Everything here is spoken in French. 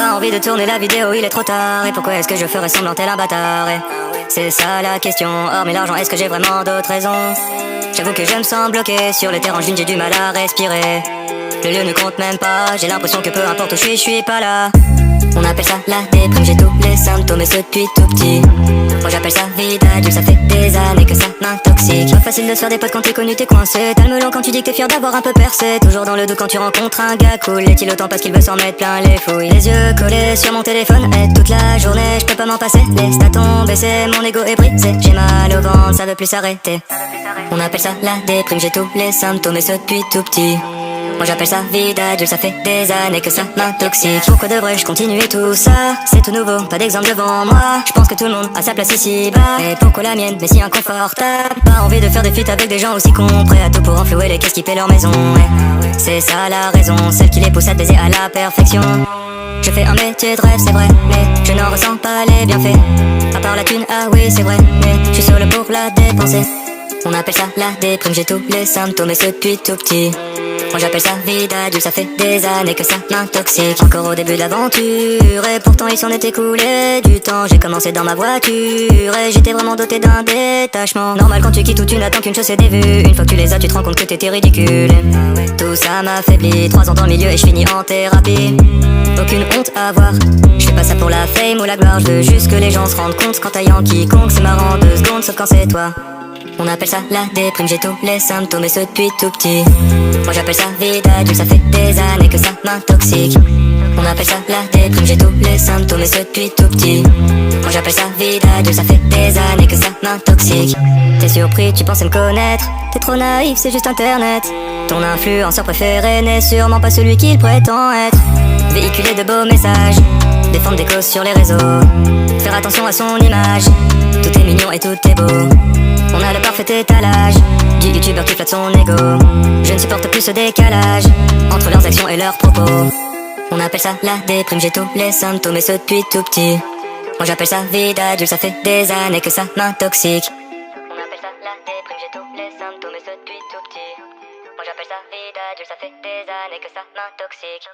pas envie de tourner la vidéo, il est trop tard. Et pourquoi est-ce que je ferais semblant tel un bâtard? Et c'est ça la question, hormis l'argent, est-ce que j'ai vraiment d'autres raisons? J'avoue que je me sens bloqué sur le terrain, j'ai du mal à respirer. Le lieu ne compte même pas, j'ai l'impression que peu importe où je suis pas là. On appelle ça la déprime, j'ai tous les symptômes et ce depuis tout petit. Moi j'appelle ça vie d'adulte, ça fait des années que ça m'intoxique. Pas facile de se faire des potes quand t'es connu, t'es coincé. T'as le melon quand tu dis que t'es fier d'avoir un peu percé. Toujours dans le doute quand tu rencontres un gars cool. Est-il autant parce qu'il veut s'en mettre plein les fouilles? Les yeux collés sur mon téléphone et toute la journée je peux pas m'en passer. Les stats ont baissé, mon ego est brisé. J'ai mal au ventre, ça veut plus s'arrêter. On appelle ça la déprime, j'ai tous les symptômes et ce depuis tout petit. Moi j'appelle ça vie d'adulte, ça fait des années que ça m'intoxique. Pourquoi devrais-je continuer tout ça? C'est tout nouveau, pas d'exemple devant moi. Je pense que tout le monde a sa place ici-bas. Et pourquoi la mienne, mais si inconfortable? Pas envie de faire des feats avec des gens aussi cons, prêts à tout pour enflouer les caisses qui paient leur maison. Ouais. C'est ça la raison, celle qui les pousse à te baiser à la perfection. Je fais un métier de rêve, c'est vrai, mais je n'en ressens pas les bienfaits. À part la thune, ah oui c'est vrai, mais je suis seul pour la dépenser. On appelle ça la déprime, j'ai tous les symptômes et ce depuis tout petit. Moi j'appelle ça vie d'adulte, ça fait des années que ça m'intoxique. Encore au début de l'aventure, et pourtant il s'en est écoulé du temps. J'ai commencé dans ma voiture, et j'étais vraiment doté d'un détachement. Normal quand tu quittes où tu n'attends qu'une chose c'est des vues. Une fois que tu les as, tu te rends compte que t'étais ridicule. Tout ça m'affaiblit, 3 ans dans le milieu et je finis en thérapie. Aucune honte à avoir, je fais pas ça pour la fame ou la gloire. Je veux juste que les gens se rendent compte qu'en taillant quiconque c'est marrant 2 secondes, sauf quand c'est toi. On appelle ça la déprime, j'ai tous les symptômes et ce depuis tout petit. Moi j'appelle ça vie d'adulte, ça fait des années que ça m'intoxique. On appelle ça la déprime, j'ai tous les symptômes et ce depuis tout petit. Moi j'appelle ça vie d'adulte, ça fait des années que ça m'intoxique. T'es surpris, tu pensais me connaître, t'es trop naïf, c'est juste internet. Ton influenceur préféré n'est sûrement pas celui qu'il prétend être. Véhiculer de beaux messages, défendre des causes sur les réseaux, faire attention à son image. Tout est mignon et tout est beau. On a le parfait étalage du youtubeur qui flatte son ego. Je ne supporte plus ce décalage entre leurs actions et leurs propos. On appelle ça la déprime, j'ai tous les symptômes et ce depuis tout petit. Moi j'appelle ça vie d'adulte, ça fait des années que ça m'intoxique. On appelle ça la déprime, j'ai tous les symptômes et ce depuis tout petit. Moi j'appelle ça vie d'adulte, ça fait des années que ça m'intoxique.